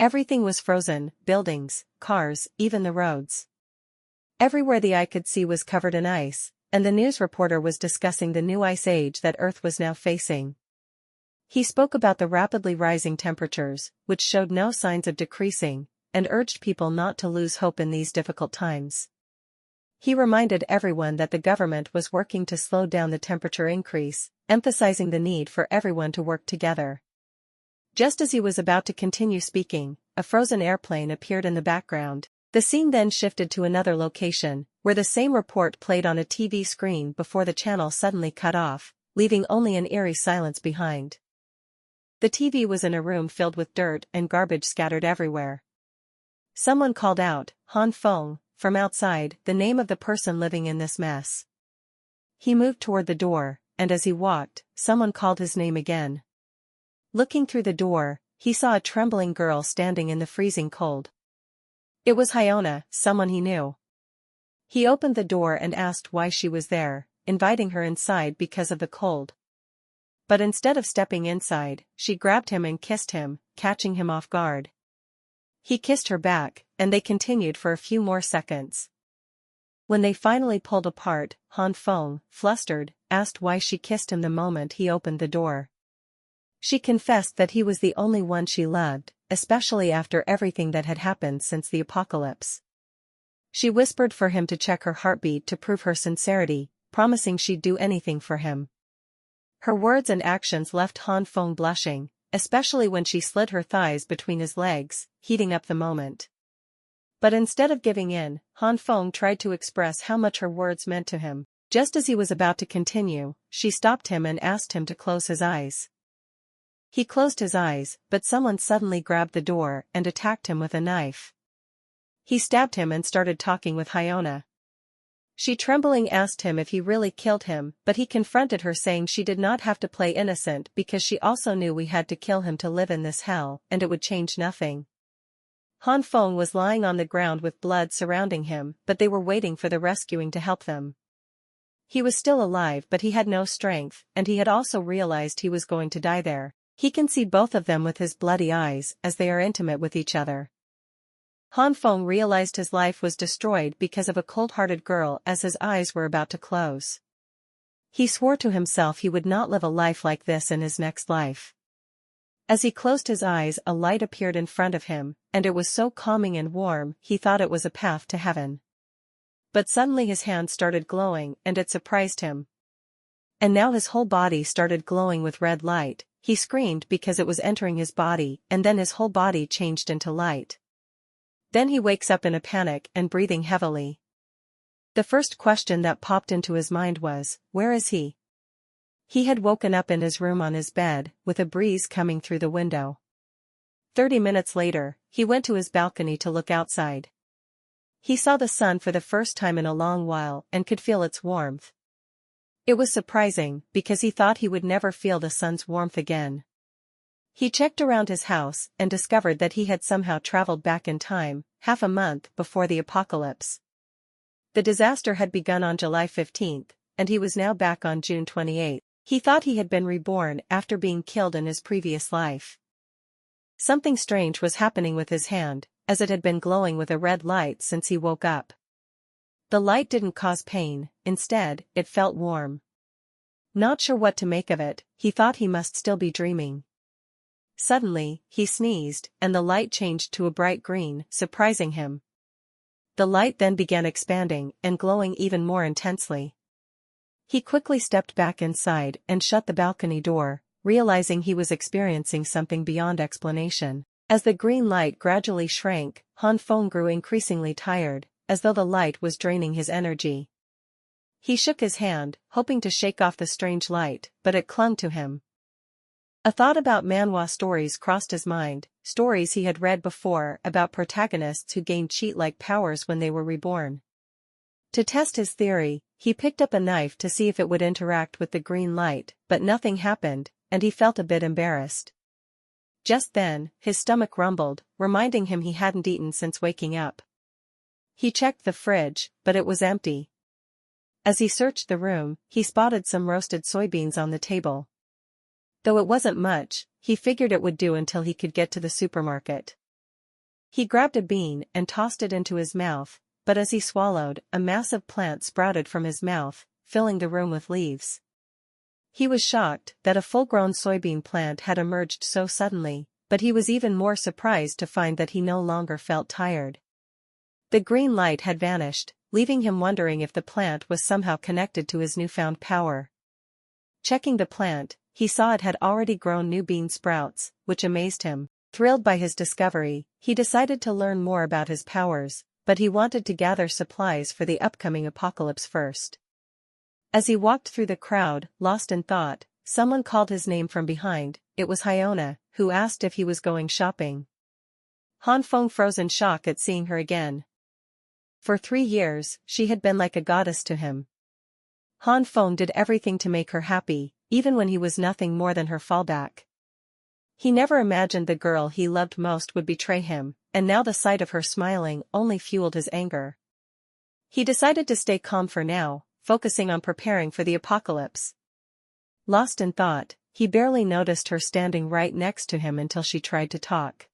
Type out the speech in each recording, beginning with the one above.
Everything was frozen, buildings, cars, even the roads. Everywhere the eye could see was covered in ice, and the news reporter was discussing the new ice age that Earth was now facing. He spoke about the rapidly rising temperatures, which showed no signs of decreasing, and urged people not to lose hope in these difficult times. He reminded everyone that the government was working to slow down the temperature increase, emphasizing the need for everyone to work together. Just as he was about to continue speaking, a frozen airplane appeared in the background. The scene then shifted to another location, where the same report played on a TV screen before the channel suddenly cut off, leaving only an eerie silence behind. The TV was in a room filled with dirt and garbage scattered everywhere. Someone called out, "Han Feng," from outside, the name of the person living in this mess. He moved toward the door, and as he walked, someone called his name again. Looking through the door, he saw a trembling girl standing in the freezing cold. It was Hyona, someone he knew. He opened the door and asked why she was there, inviting her inside because of the cold. But instead of stepping inside, she grabbed him and kissed him, catching him off guard. He kissed her back, and they continued for a few more seconds. When they finally pulled apart, Han Feng, flustered, asked why she kissed him the moment he opened the door. She confessed that he was the only one she loved, especially after everything that had happened since the apocalypse. She whispered for him to check her heartbeat to prove her sincerity, promising she'd do anything for him. Her words and actions left Han Feng blushing, especially when she slid her thighs between his legs, heating up the moment. But instead of giving in, Han Feng tried to express how much her words meant to him. Just as he was about to continue, she stopped him and asked him to close his eyes. He closed his eyes, but someone suddenly grabbed the door and attacked him with a knife. He stabbed him and started talking with Hyona. She trembling asked him if he really killed him, but he confronted her saying she did not have to play innocent because she also knew we had to kill him to live in this hell, and it would change nothing. Han Feng was lying on the ground with blood surrounding him, but they were waiting for the rescuing to help them. He was still alive but he had no strength, and he had also realized he was going to die there. He can see both of them with his bloody eyes as they are intimate with each other. Han Feng realized his life was destroyed because of a cold-hearted girl as his eyes were about to close. He swore to himself he would not live a life like this in his next life. As he closed his eyes, a light appeared in front of him, and it was so calming and warm he thought it was a path to heaven. But suddenly his hand started glowing and it surprised him. And now his whole body started glowing with red light. He screamed because it was entering his body, and then his whole body changed into light. Then he wakes up in a panic and breathing heavily. The first question that popped into his mind was, where is he? He had woken up in his room on his bed, with a breeze coming through the window. 30 minutes later, he went to his balcony to look outside. He saw the sun for the first time in a long while and could feel its warmth. It was surprising, because he thought he would never feel the sun's warmth again. He checked around his house and discovered that he had somehow traveled back in time, half a month before the apocalypse. The disaster had begun on July 15th, and he was now back on June 28th. He thought he had been reborn after being killed in his previous life. Something strange was happening with his hand, as it had been glowing with a red light since he woke up. The light didn't cause pain, instead, it felt warm. Not sure what to make of it, he thought he must still be dreaming. Suddenly, he sneezed, and the light changed to a bright green, surprising him. The light then began expanding and glowing even more intensely. He quickly stepped back inside and shut the balcony door, realizing he was experiencing something beyond explanation. As the green light gradually shrank, Han Feng grew increasingly tired, as though the light was draining his energy. He shook his hand, hoping to shake off the strange light, but it clung to him. A thought about manhwa stories crossed his mind, stories he had read before about protagonists who gained cheat-like powers when they were reborn. To test his theory, he picked up a knife to see if it would interact with the green light, but nothing happened, and he felt a bit embarrassed. Just then, his stomach rumbled, reminding him he hadn't eaten since waking up. He checked the fridge, but it was empty. As he searched the room, he spotted some roasted soybeans on the table. Though it wasn't much, he figured it would do until he could get to the supermarket. He grabbed a bean and tossed it into his mouth, but as he swallowed, a massive plant sprouted from his mouth, filling the room with leaves. He was shocked that a full-grown soybean plant had emerged so suddenly, but he was even more surprised to find that he no longer felt tired. The green light had vanished, leaving him wondering if the plant was somehow connected to his newfound power. Checking the plant, he saw it had already grown new bean sprouts, which amazed him. Thrilled by his discovery, he decided to learn more about his powers, but he wanted to gather supplies for the upcoming apocalypse first. As he walked through the crowd, lost in thought, someone called his name from behind. It was Hyona, who asked if he was going shopping. Han Feng froze in shock at seeing her again. For 3 years, she had been like a goddess to him. Han Feng did everything to make her happy, even when he was nothing more than her fallback. He never imagined the girl he loved most would betray him, and now the sight of her smiling only fueled his anger. He decided to stay calm for now, focusing on preparing for the apocalypse. Lost in thought, he barely noticed her standing right next to him until she tried to talk.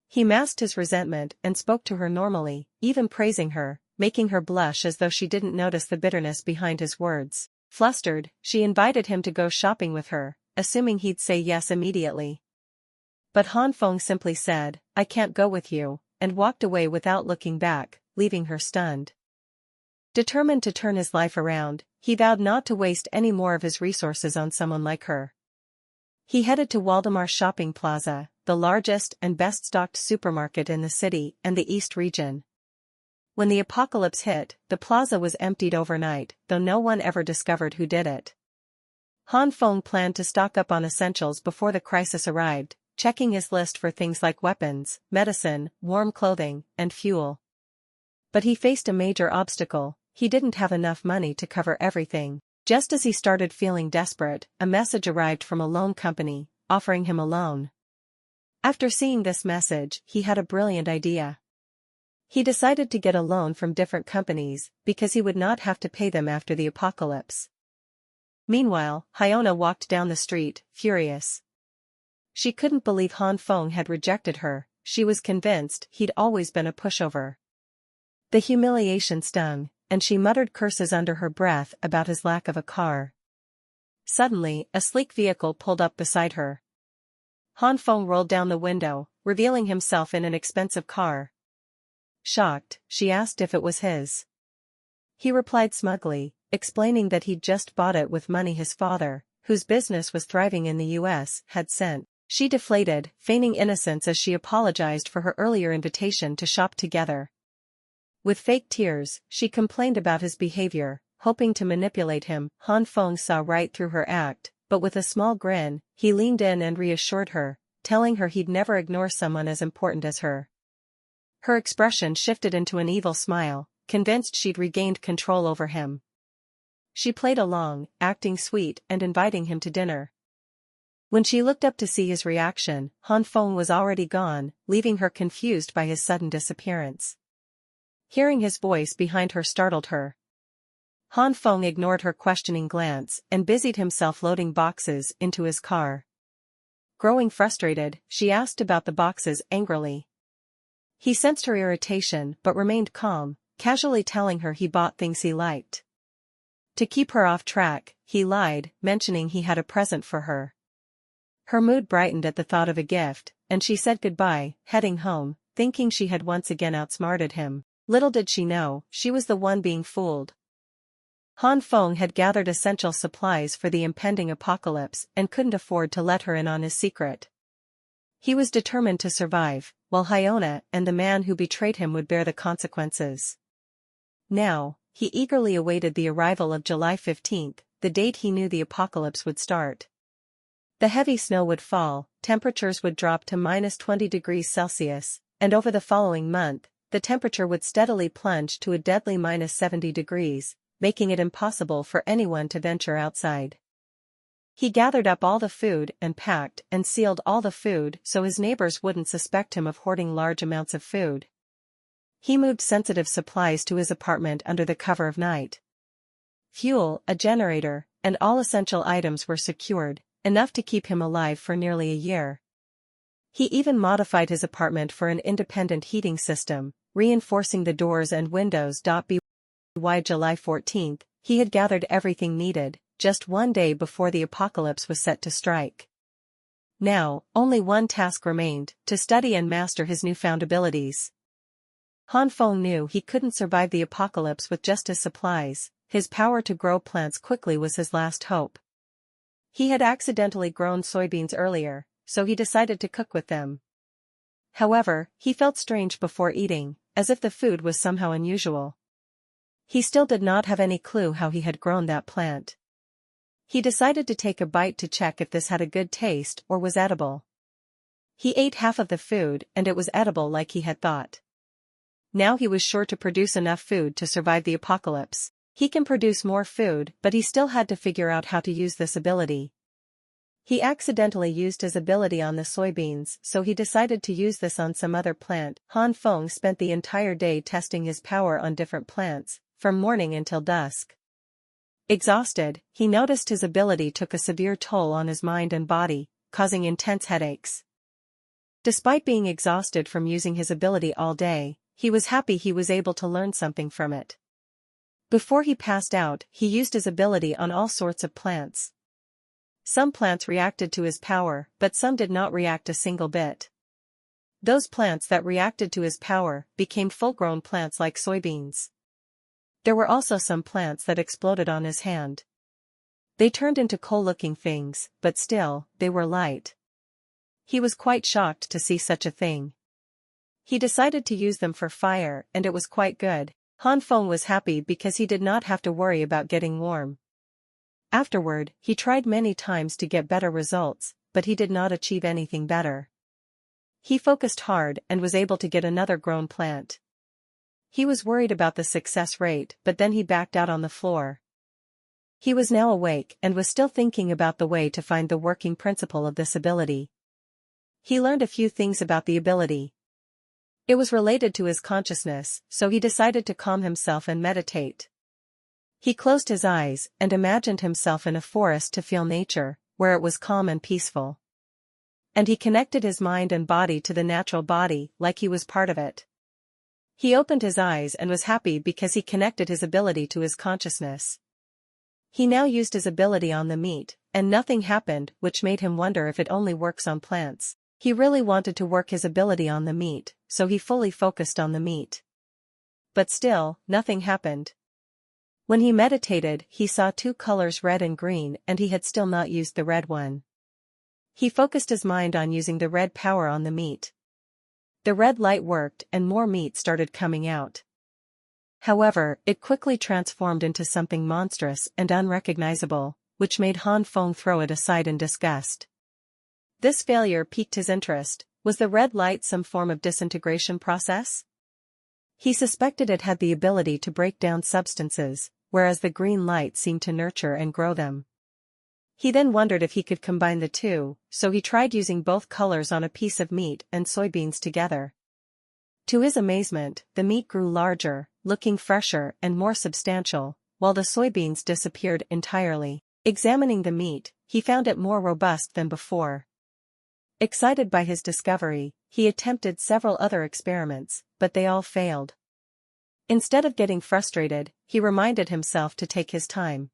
He masked his resentment and spoke to her normally, even praising her, making her blush as though she didn't notice the bitterness behind his words. Flustered, she invited him to go shopping with her, assuming he'd say yes immediately. But Han Feng simply said, "I can't go with you," and walked away without looking back, leaving her stunned. Determined to turn his life around, he vowed not to waste any more of his resources on someone like her. He headed to Waldemar's shopping plaza, the largest and best-stocked supermarket in the city and the East region. When the apocalypse hit, the plaza was emptied overnight, though no one ever discovered who did it. Han Feng planned to stock up on essentials before the crisis arrived, checking his list for things like weapons, medicine, warm clothing, and fuel. But he faced a major obstacle. He didn't have enough money to cover everything. Just as he started feeling desperate, a message arrived from a loan company, offering him a loan. After seeing this message, he had a brilliant idea. He decided to get a loan from different companies, because he would not have to pay them after the apocalypse. Meanwhile, Hyona walked down the street, furious. She couldn't believe Han Feng had rejected her. She was convinced he'd always been a pushover. The humiliation stung, and she muttered curses under her breath about his lack of a car. Suddenly, a sleek vehicle pulled up beside her. Han Feng rolled down the window, revealing himself in an expensive car. Shocked, she asked if it was his. He replied smugly, explaining that he'd just bought it with money his father, whose business was thriving in the US, had sent. She deflated, feigning innocence as she apologized for her earlier invitation to shop together. With fake tears, she complained about his behavior, hoping to manipulate him. Han Feng saw right through her act, but with a small grin, he leaned in and reassured her, telling her he'd never ignore someone as important as her. Her expression shifted into an evil smile, convinced she'd regained control over him. She played along, acting sweet and inviting him to dinner. When she looked up to see his reaction, Han Feng was already gone, leaving her confused by his sudden disappearance. Hearing his voice behind her startled her. Han Feng ignored her questioning glance and busied himself loading boxes into his car. Growing frustrated, she asked about the boxes angrily. He sensed her irritation but remained calm, casually telling her he bought things he liked. To keep her off track, he lied, mentioning he had a present for her. Her mood brightened at the thought of a gift, and she said goodbye, heading home, thinking she had once again outsmarted him. Little did she know, she was the one being fooled. Han Feng had gathered essential supplies for the impending apocalypse and couldn't afford to let her in on his secret. He was determined to survive, while Hyona and the man who betrayed him would bear the consequences. Now, he eagerly awaited the arrival of July 15th, the date he knew the apocalypse would start. The heavy snow would fall, temperatures would drop to -20 degrees Celsius, and over the following month, the temperature would steadily plunge to a deadly -70 degrees, making it impossible for anyone to venture outside. He gathered up all the food and packed and sealed all the food so his neighbors wouldn't suspect him of hoarding large amounts of food. He moved sensitive supplies to his apartment under the cover of night. Fuel, a generator, and all essential items were secured, enough to keep him alive for nearly a year. He even modified his apartment for an independent heating system, reinforcing the doors and windows. By July 14th, he had gathered everything needed, just one day before the apocalypse was set to strike. Now, only one task remained, to study and master his newfound abilities. Han Feng knew he couldn't survive the apocalypse with just his supplies. His power to grow plants quickly was his last hope. He had accidentally grown soybeans earlier, so he decided to cook with them. However, he felt strange before eating, as if the food was somehow unusual. He still did not have any clue how he had grown that plant. He decided to take a bite to check if this had a good taste or was edible. He ate half of the food and it was edible like he had thought. Now he was sure to produce enough food to survive the apocalypse. He can produce more food, but he still had to figure out how to use this ability. He accidentally used his ability on the soybeans, so he decided to use this on some other plant. Han Feng spent the entire day testing his power on different plants, from morning until dusk. Exhausted, he noticed his ability took a severe toll on his mind and body, causing intense headaches. Despite being exhausted from using his ability all day, he was happy he was able to learn something from it. Before he passed out, he used his ability on all sorts of plants. Some plants reacted to his power, but some did not react a single bit. Those plants that reacted to his power became full-grown plants like soybeans. There were also some plants that exploded on his hand. They turned into coal-looking things, but still, they were light. He was quite shocked to see such a thing. He decided to use them for fire, and it was quite good. Han Feng was happy because he did not have to worry about getting warm. Afterward, he tried many times to get better results, but he did not achieve anything better. He focused hard and was able to get another grown plant. He was worried about the success rate, but then he backed out on the floor. He was now awake and was still thinking about the way to find the working principle of this ability. He learned a few things about the ability. It was related to his consciousness, so he decided to calm himself and meditate. He closed his eyes and imagined himself in a forest to feel nature, where it was calm and peaceful. And he connected his mind and body to the natural body, like he was part of it. He opened his eyes and was happy because he connected his ability to his consciousness. He now used his ability on the meat, and nothing happened, which made him wonder if it only works on plants. He really wanted to work his ability on the meat, so he fully focused on the meat. But still, nothing happened. When he meditated, he saw two colors, red and green, and he had still not used the red one. He focused his mind on using the red power on the meat. The red light worked and more meat started coming out. However, it quickly transformed into something monstrous and unrecognizable, which made Han Feng throw it aside in disgust. This failure piqued his interest. Was the red light some form of disintegration process? He suspected it had the ability to break down substances, whereas the green light seemed to nurture and grow them. He then wondered if he could combine the two, so he tried using both colors on a piece of meat and soybeans together. To his amazement, the meat grew larger, looking fresher and more substantial, while the soybeans disappeared entirely. Examining the meat, he found it more robust than before. Excited by his discovery, he attempted several other experiments, but they all failed. Instead of getting frustrated, he reminded himself to take his time.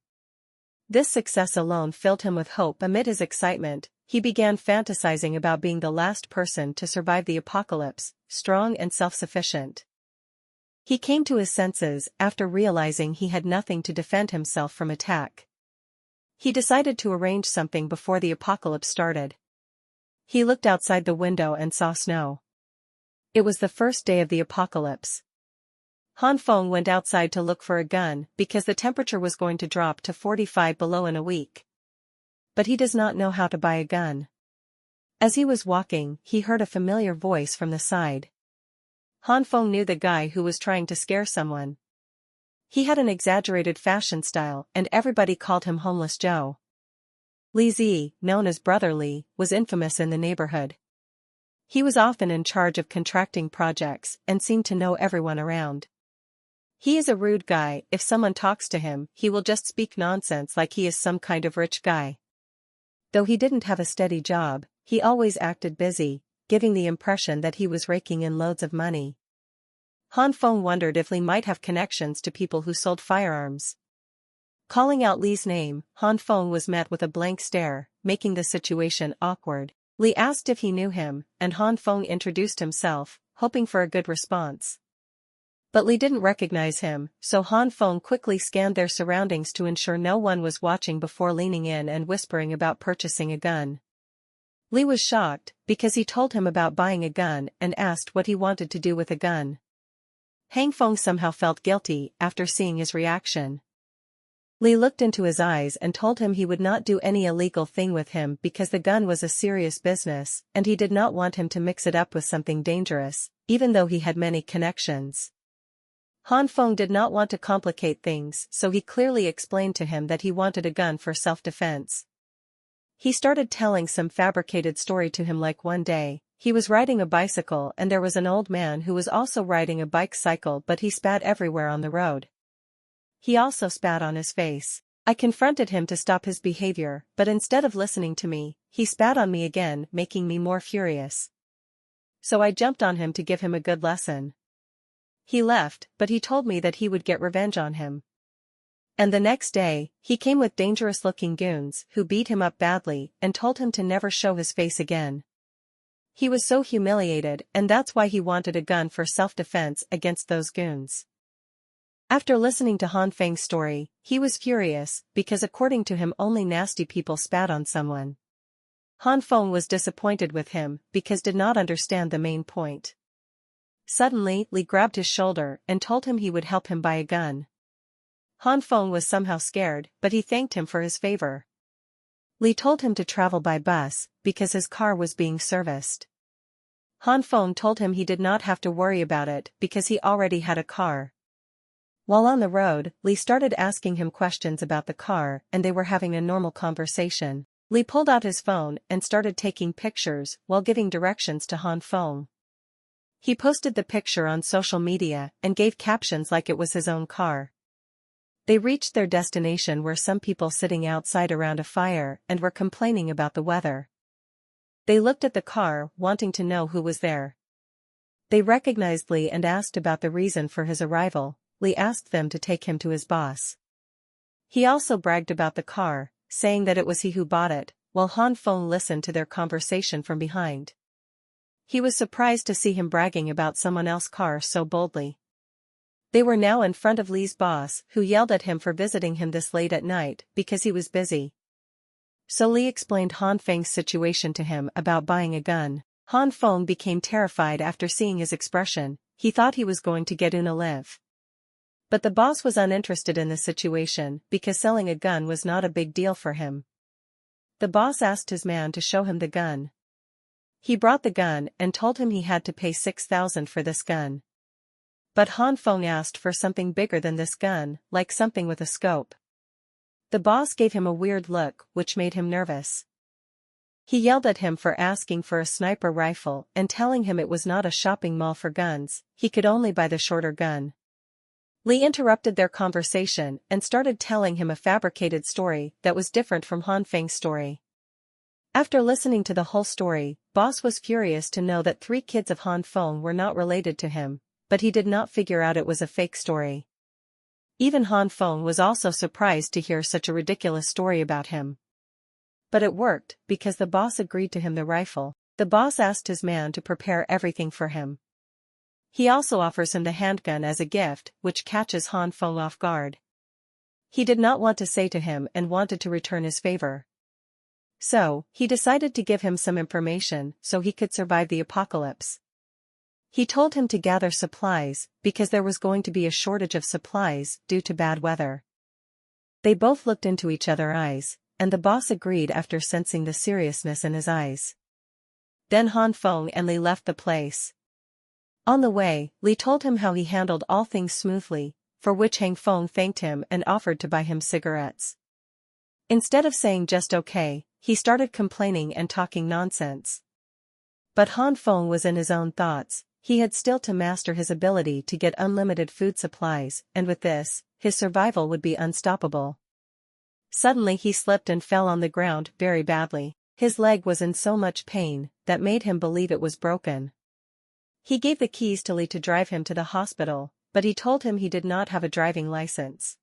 This success alone filled him with hope. Amid his excitement, he began fantasizing about being the last person to survive the apocalypse, strong and self-sufficient. He came to his senses after realizing he had nothing to defend himself from attack. He decided to arrange something before the apocalypse started. He looked outside the window and saw snow. It was the first day of the apocalypse. Han Feng went outside to look for a gun because the temperature was going to drop to 45 below in a week. But he does not know how to buy a gun. As he was walking, he heard a familiar voice from the side. Han Feng knew the guy who was trying to scare someone. He had an exaggerated fashion style and everybody called him Homeless Joe. Li Zi, known as Brother Li, was infamous in the neighborhood. He was often in charge of contracting projects and seemed to know everyone around. He is a rude guy. If someone talks to him, he will just speak nonsense like he is some kind of rich guy. Though he didn't have a steady job, he always acted busy, giving the impression that he was raking in loads of money. Han Feng wondered if Li might have connections to people who sold firearms. Calling out Li's name, Han Feng was met with a blank stare, making the situation awkward. Li asked if he knew him, and Han Feng introduced himself, hoping for a good response. But Li didn't recognize him, so Han Feng quickly scanned their surroundings to ensure no one was watching before leaning in and whispering about purchasing a gun. Li was shocked, because he told him about buying a gun and asked what he wanted to do with a gun. Han Feng somehow felt guilty after seeing his reaction. Li looked into his eyes and told him he would not do any illegal thing with him because the gun was a serious business and he did not want him to mix it up with something dangerous, even though he had many connections. Han Feng did not want to complicate things, so he clearly explained to him that he wanted a gun for self-defense. He started telling some fabricated story to him, like one day, he was riding a bicycle and there was an old man who was also riding a bike-cycle, but he spat everywhere on the road. He also spat on his face. I confronted him to stop his behavior, but instead of listening to me, he spat on me again, making me more furious. So I jumped on him to give him a good lesson. He left, but he told me that he would get revenge on him. And the next day, he came with dangerous-looking goons who beat him up badly and told him to never show his face again. He was so humiliated, and that's why he wanted a gun for self-defense against those goons. After listening to Han Feng's story, he was furious, because according to him only nasty people spat on someone. Han Feng was disappointed with him, because did not understand the main point. Suddenly, Li grabbed his shoulder and told him he would help him buy a gun. Han Feng was somehow scared, but he thanked him for his favor. Li told him to travel by bus, because his car was being serviced. Han Feng told him he did not have to worry about it because he already had a car. While on the road, Li started asking him questions about the car and they were having a normal conversation. Li pulled out his phone and started taking pictures while giving directions to Han Feng. He posted the picture on social media and gave captions like it was his own car. They reached their destination where some people sitting outside around a fire and were complaining about the weather. They looked at the car, wanting to know who was there. They recognized Li and asked about the reason for his arrival. Li asked them to take him to his boss. He also bragged about the car, saying that it was he who bought it, while Han Feng listened to their conversation from behind. He was surprised to see him bragging about someone else's car so boldly. They were now in front of Li's boss, who yelled at him for visiting him this late at night because he was busy. So Li explained Han Feng's situation to him about buying a gun. Han Feng became terrified after seeing his expression. He thought he was going to get live. But the boss was uninterested in the situation because selling a gun was not a big deal for him. The boss asked his man to show him the gun. He brought the gun and told him he had to pay 6,000 for this gun. But Han Feng asked for something bigger than this gun, like something with a scope. The boss gave him a weird look, which made him nervous. He yelled at him for asking for a sniper rifle and telling him it was not a shopping mall for guns, he could only buy the shorter gun. Li interrupted their conversation and started telling him a fabricated story that was different from Han Feng's story. After listening to the whole story, Boss was furious to know that 3 kids of Han Feng were not related to him, but he did not figure out it was a fake story. Even Han Feng was also surprised to hear such a ridiculous story about him. But it worked, because the boss agreed to him the rifle. The boss asked his man to prepare everything for him. He also offers him the handgun as a gift, which catches Han Feng off guard. He did not want to say to him and wanted to return his favor. So, he decided to give him some information so he could survive the apocalypse. He told him to gather supplies, because there was going to be a shortage of supplies due to bad weather. They both looked into each other's eyes, and the boss agreed after sensing the seriousness in his eyes. Then Han Feng and Li left the place. On the way, Li told him how he handled all things smoothly, for which Han Feng thanked him and offered to buy him cigarettes. Instead of saying just okay, he started complaining and talking nonsense. But Han Feng was in his own thoughts. He had still to master his ability to get unlimited food supplies, and with this, his survival would be unstoppable. Suddenly he slipped and fell on the ground very badly. His leg was in so much pain, that made him believe it was broken. He gave the keys to Lee to drive him to the hospital, but he told him he did not have a driving license.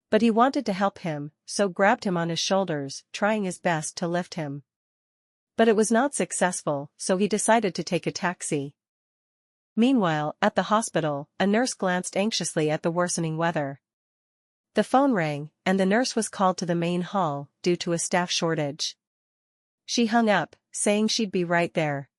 But he wanted to help him, so grabbed him on his shoulders, trying his best to lift him. But it was not successful, so he decided to take a taxi. Meanwhile, at the hospital, a nurse glanced anxiously at the worsening weather. The phone rang, and the nurse was called to the main hall, due to a staff shortage. She hung up, saying she'd be right there.